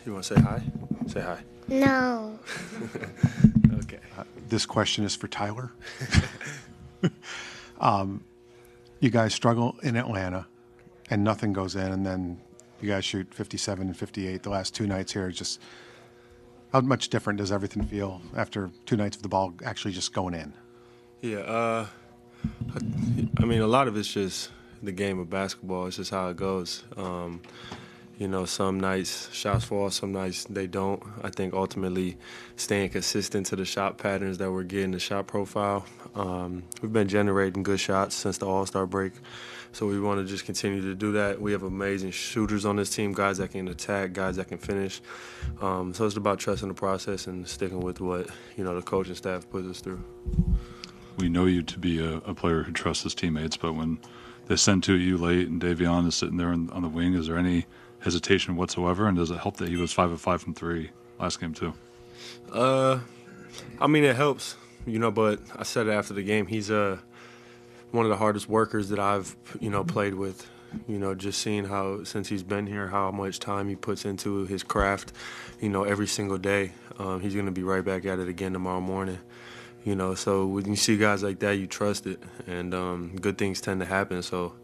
You want to say hi? Say hi. No. Okay. This question is for Tyler. You guys struggle in Atlanta, and nothing goes in, and then you guys shoot 57 and 58 the last two nights here. Just how much different does everything feel after two nights of the ball actually just going in? Yeah, I mean, a lot of it's just the game of basketball. It's just how it goes. Some nights shots fall, some nights they don't. I think ultimately staying consistent to the shot patterns that we're getting, the shot profile. We've been generating good shots since the All-Star break, so we want to just continue to do that. We have amazing shooters on this team, guys that can attack, guys that can finish. So it's about trusting the process and sticking with what the coaching staff puts us through. We know you to be a player who trusts his teammates, but when they send to you late and Davion is sitting there on the wing, is there any hesitation whatsoever? And does it help that he was 5 of 5 from three last game too? I mean, it helps, but I said it after the game. He's one of the hardest workers that I've, played with. Just seeing how, since he's been here, how much time he puts into his craft, every single day. He's going to be right back at it again tomorrow morning. So when you see guys like that, you trust it, and good things tend to happen. So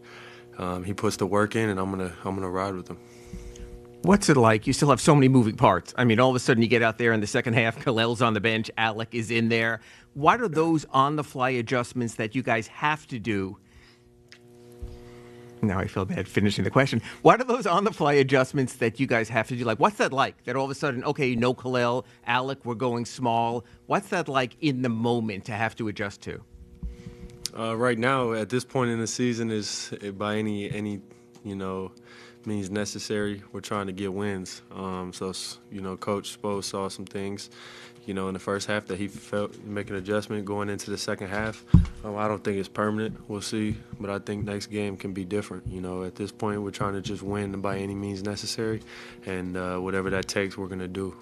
he puts the work in, and I'm gonna ride with him. What's it like? You still have so many moving parts. I mean, all of a sudden you get out there in the second half, Khalil's on the bench, Alec is in there. What are those on-the-fly adjustments that you guys have to do? Now I feel bad finishing the question. What are those on-the-fly adjustments that you guys have to do? Like, what's that like? That all of a sudden, okay, no Khalil, Alec, we're going small. What's that like in the moment to have to adjust to? Right now, at this point in the season, is by any means necessary. We're trying to get wins. So Coach Spo saw some things, in the first half that he felt make an adjustment going into the second half. I don't think it's permanent. We'll see. But I think next game can be different. At this point, we're trying to just win by any means necessary. And whatever that takes, we're going to do.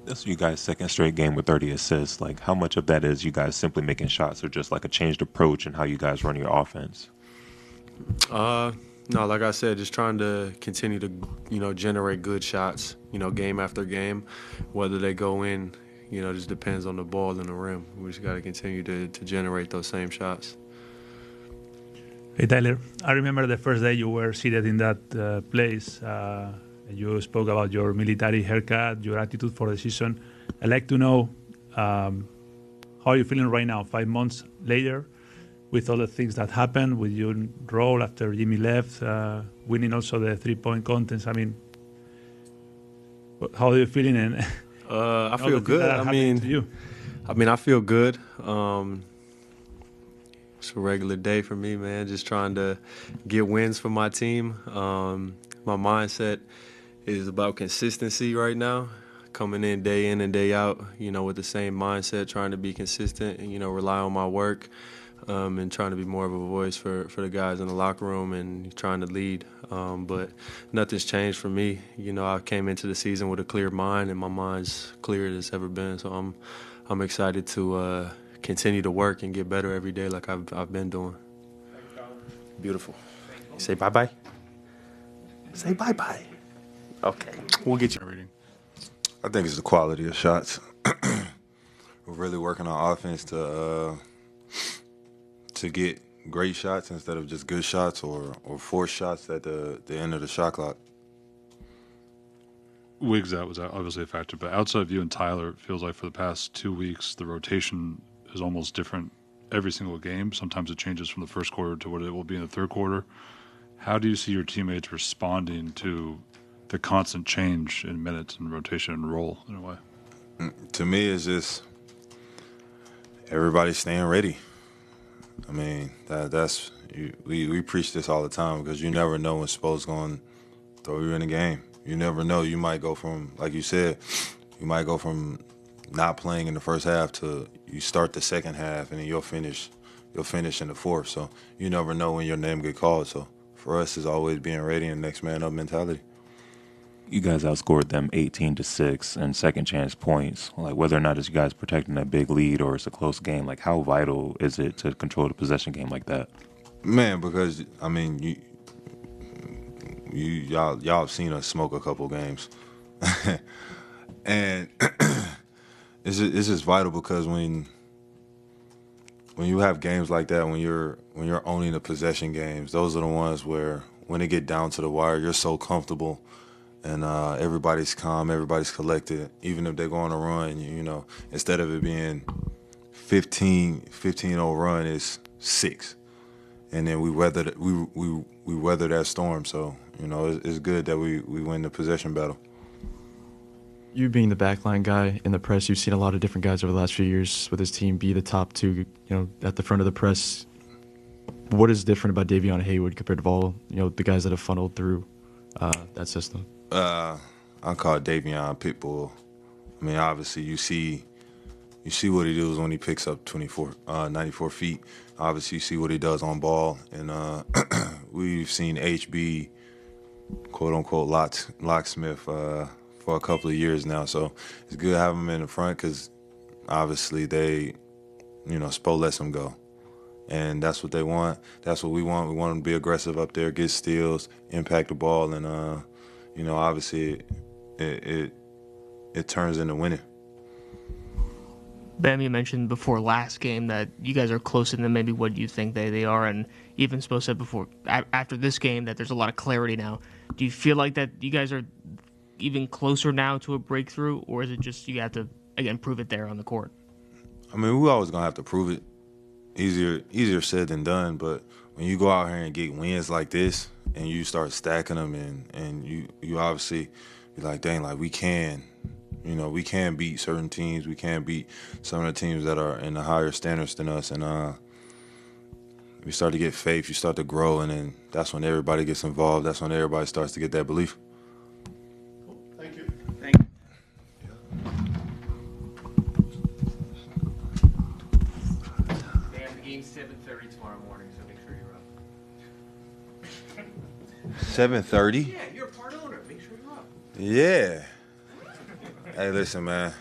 This is you guys' second straight game with 30 assists. Like, how much of that is you guys simply making shots or just like a changed approach in how you guys run your offense? No, like I said, just trying to continue to, generate good shots, game after game. Whether they go in, just depends on the ball in the rim. We just got to continue to generate those same shots. Hey, Tyler, I remember the first day you were seated in that place. You spoke about your military haircut, your attitude for the season. I'd like to know how you're feeling right now, 5 months later, with all the things that happened, with your role after Jimmy left, winning also the three-point contest. I mean, how are you feeling? And I feel good. I feel good. It's a regular day for me, man. Just trying to get wins for my team. My mindset is about consistency right now. Coming in and day out, with the same mindset, trying to be consistent and, rely on my work. And trying to be more of a voice for the guys in the locker room and trying to lead. But nothing's changed for me. I came into the season with a clear mind, and my mind's clear as it's ever been. So I'm excited to continue to work and get better every day like I've been doing. Beautiful. Say bye-bye. Say bye-bye. Okay. We'll get you reading. I think it's the quality of shots. We're really working on offense to get great shots instead of just good shots or forced shots at the end of the shot clock. Wiggs, that was obviously a factor, but outside of you and Tyler, it feels like for the past 2 weeks, the rotation is almost different every single game. Sometimes it changes from the first quarter to what it will be in the third quarter. How do you see your teammates responding to the constant change in minutes and rotation and role in a way? To me, it's just everybody staying ready. I mean, we preach this all the time because you never know when Spo's going to throw you in the game. You never know. You might go from, like you said, not playing in the first half to you start the second half and then you'll finish in the fourth. So you never know when your name get called. So for us, it's always being ready and next man up mentality. You guys outscored them 18-6 in second chance points. Like, whether or not it's you guys protecting a big lead or it's a close game, like how vital is it to control the possession game like that? Man, because I mean, y'all have seen us smoke a couple games, and it's just vital because when you have games like that, when you're owning the possession games, those are the ones where when it get down to the wire, you're so comfortable. And everybody's calm, everybody's collected. Even if they go on a run, you know, instead of it being 15-0 run, it's 6, and then we weather that storm. So you know, it's good that we win the possession battle. You being the backline guy in the press, you've seen a lot of different guys over the last few years with his team be the top 2, you know, at the front of the press. What is different about Davion Haywood compared to all, you know, the guys that have funneled through that system? I call Davion Pitbull. I mean, obviously you see what he does when he picks up 94 feet. Obviously you see what he does on ball, and we've seen HB, quote unquote, locksmith for a couple of years now. So it's good to have him in the front because obviously they, you know, Spo lets him go. And that's what they want. That's what we want. We want him to be aggressive up there, get steals, impact the ball, and you know, obviously it turns into winning. Bam, you mentioned before last game that you guys are closer than maybe what you think they are, and even Spo said before after this game that there's a lot of clarity now. Do you feel like that you guys are even closer now to a breakthrough, or is it just you have to again prove it there on the court? I mean, we're always gonna have to prove it. Easier said than done, but when you go out here and get wins like this and you start stacking them and you obviously be like, dang, like we can beat certain teams, we can beat some of the teams that are in the higher standards than us, and you start to get faith, you start to grow, and then that's when everybody gets involved, that's when everybody starts to get that belief. Thank you. Thank you. The game's 7:30 tomorrow morning, so make sure you're up. 7:30? Yeah, you're a part owner. Make sure you're up. Yeah. Hey, listen, man.